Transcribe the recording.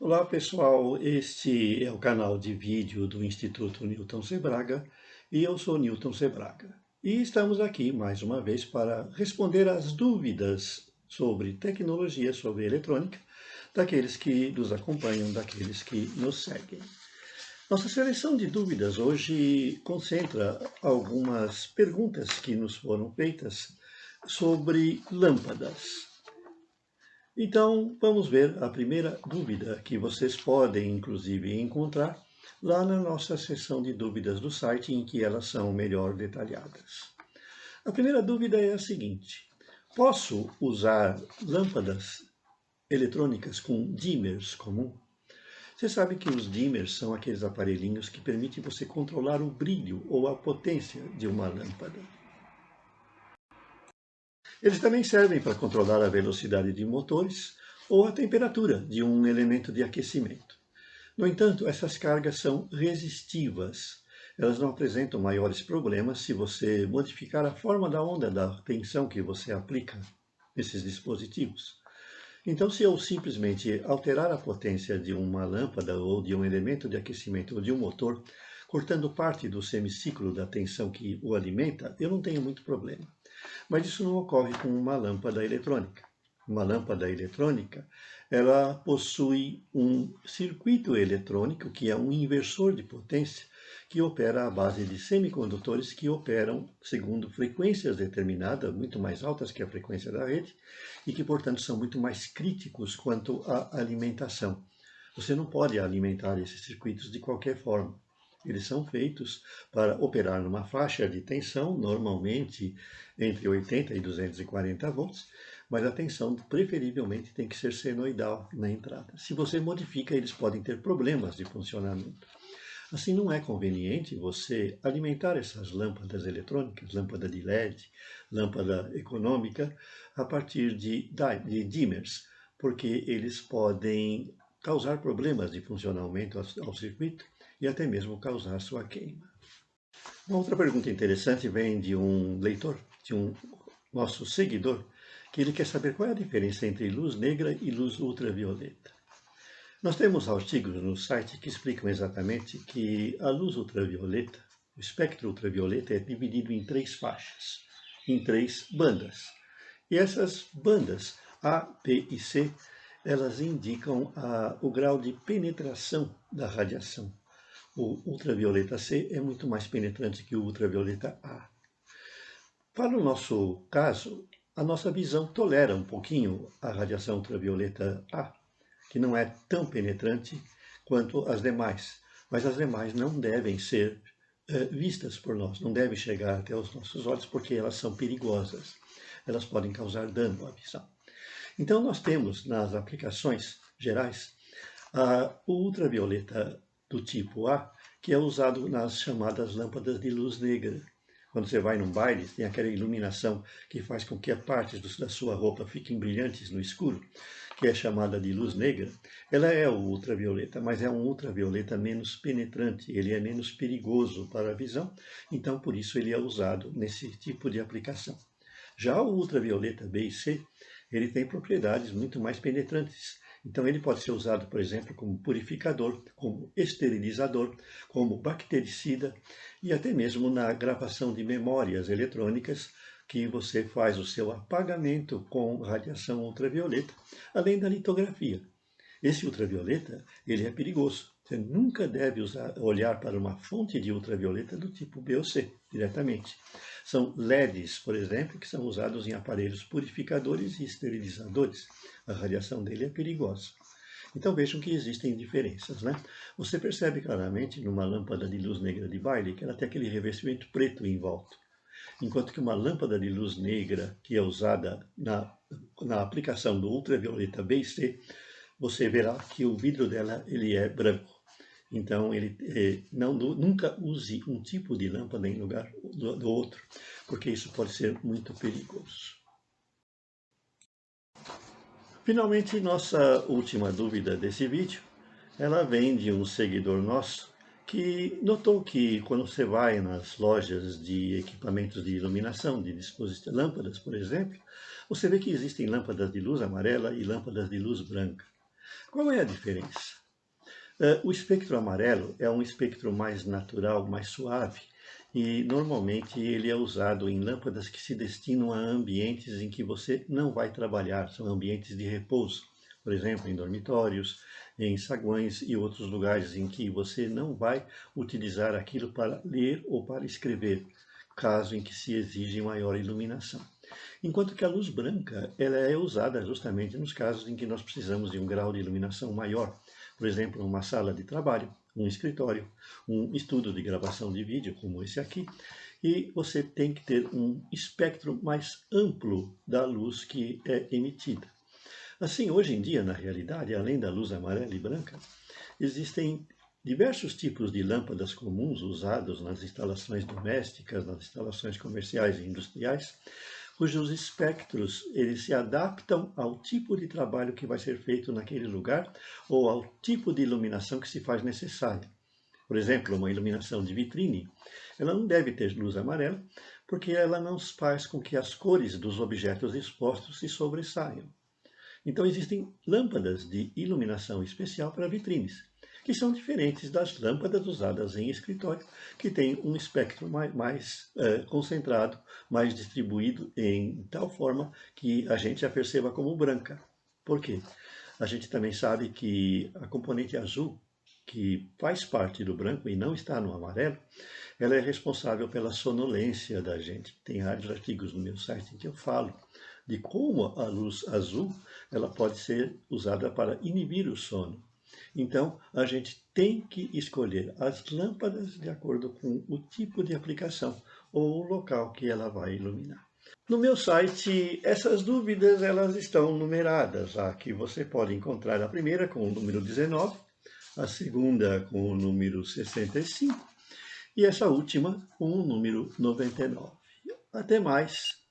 Olá pessoal, este é o canal de vídeo do Instituto Newton Sebraga e eu sou Newton Sebraga. E estamos aqui mais uma vez para responder às dúvidas sobre tecnologia, sobre eletrônica, daqueles que nos acompanham, daqueles que nos seguem. Nossa seleção de dúvidas hoje concentra algumas perguntas que nos foram feitas sobre lâmpadas. Então, vamos ver a primeira dúvida que vocês podem, inclusive, encontrar lá na nossa seção de dúvidas do site, em que elas são melhor detalhadas. A primeira dúvida é a seguinte: posso usar lâmpadas eletrônicas com dimmers comum? Você sabe que os dimmers são aqueles aparelhinhos que permitem você controlar o brilho ou a potência de uma lâmpada. Eles também servem para controlar a velocidade de motores ou a temperatura de um elemento de aquecimento. No entanto, essas cargas são resistivas. Elas não apresentam maiores problemas se você modificar a forma da onda da tensão que você aplica nesses dispositivos. Então, se eu simplesmente alterar a potência de uma lâmpada ou de um elemento de aquecimento ou de um motor, cortando parte do semiciclo da tensão que o alimenta, eu não tenho muito problema. Mas isso não ocorre com uma lâmpada eletrônica. Uma lâmpada eletrônica, ela possui um circuito eletrônico, que é um inversor de potência, que opera à base de semicondutores que operam segundo frequências determinadas, muito mais altas que a frequência da rede, e que, portanto, são muito mais críticos quanto à alimentação. Você não pode alimentar esses circuitos de qualquer forma. Eles são feitos para operar numa faixa de tensão, normalmente entre 80 e 240 volts, mas a tensão preferivelmente tem que ser senoidal na entrada. Se você modifica, eles podem ter problemas de funcionamento. Assim, não é conveniente você alimentar essas lâmpadas eletrônicas, lâmpada de LED, lâmpada econômica, a partir de dimmers, porque eles podem causar problemas de funcionamento ao circuito e até mesmo causar sua queima. Uma outra pergunta interessante vem de um leitor, de um nosso seguidor, que ele quer saber qual é a diferença entre luz negra e luz ultravioleta. Nós temos artigos no site que explicam exatamente que a luz ultravioleta, o espectro ultravioleta, é dividido em três faixas, em três bandas. E essas bandas, A, B e C, elas indicam o grau de penetração da radiação. O ultravioleta C é muito mais penetrante que o ultravioleta A. Para o nosso caso, a nossa visão tolera um pouquinho a radiação ultravioleta A, que não é tão penetrante quanto as demais, mas as demais não devem ser vistas por nós, não devem chegar até os nossos olhos porque elas são perigosas, elas podem causar dano à visão. Então nós temos nas aplicações gerais o ultravioleta do tipo A, que é usado nas chamadas lâmpadas de luz negra. Quando você vai num baile, tem aquela iluminação que faz com que as partes da sua roupa fiquem brilhantes no escuro, que é chamada de luz negra. Ela é o ultravioleta, mas é um ultravioleta menos penetrante, ele é menos perigoso para a visão, então por isso ele é usado nesse tipo de aplicação. Já o ultravioleta B e C, ele tem propriedades muito mais penetrantes. Então ele pode ser usado, por exemplo, como purificador, como esterilizador, como bactericida e até mesmo na gravação de memórias eletrônicas, que você faz o seu apagamento com radiação ultravioleta, além da litografia. Esse ultravioleta, ele é perigoso. Você nunca deve olhar para uma fonte de ultravioleta do tipo B ou C, diretamente. São LEDs, por exemplo, que são usados em aparelhos purificadores e esterilizadores. A radiação dele é perigosa. Então vejam que existem diferenças, né? Você percebe claramente numa lâmpada de luz negra de baile que ela tem aquele revestimento preto em volta. Enquanto que uma lâmpada de luz negra, que é usada na aplicação do ultravioleta B e C, você verá que o vidro dela ele é branco. Então, nunca use um tipo de lâmpada em lugar do outro, porque isso pode ser muito perigoso. Finalmente, nossa última dúvida desse vídeo, ela vem de um seguidor nosso que notou que quando você vai nas lojas de equipamentos de iluminação, de dispositivos, lâmpadas, por exemplo, você vê que existem lâmpadas de luz amarela e lâmpadas de luz branca. Qual é a diferença? O espectro amarelo é um espectro mais natural, mais suave, e normalmente ele é usado em lâmpadas que se destinam a ambientes em que você não vai trabalhar, são ambientes de repouso, por exemplo, em dormitórios, em saguões e outros lugares em que você não vai utilizar aquilo para ler ou para escrever, caso em que se exige maior iluminação. Enquanto que a luz branca ela é usada justamente nos casos em que nós precisamos de um grau de iluminação maior, por exemplo, uma sala de trabalho, um escritório, um estudo de gravação de vídeo, como esse aqui, e você tem que ter um espectro mais amplo da luz que é emitida. Assim, hoje em dia, na realidade, além da luz amarela e branca, existem diversos tipos de lâmpadas comuns usados nas instalações domésticas, nas instalações comerciais e industriais, cujos espectros eles se adaptam ao tipo de trabalho que vai ser feito naquele lugar ou ao tipo de iluminação que se faz necessária. Por exemplo, uma iluminação de vitrine, ela não deve ter luz amarela, porque ela não faz com que as cores dos objetos expostos se sobressaiam. Então existem lâmpadas de iluminação especial para vitrines, que são diferentes das lâmpadas usadas em escritório, que têm um espectro mais concentrado, mais distribuído em tal forma que a gente a perceba como branca. Por quê? A gente também sabe que a componente azul, que faz parte do branco e não está no amarelo, ela é responsável pela sonolência da gente. Tem vários artigos no meu site em que eu falo de como a luz azul ela pode ser usada para inibir o sono. Então, a gente tem que escolher as lâmpadas de acordo com o tipo de aplicação ou o local que ela vai iluminar. No meu site, essas dúvidas elas estão numeradas. Aqui você pode encontrar a primeira com o número 19, a segunda com o número 65 e essa última com o número 99. Até mais!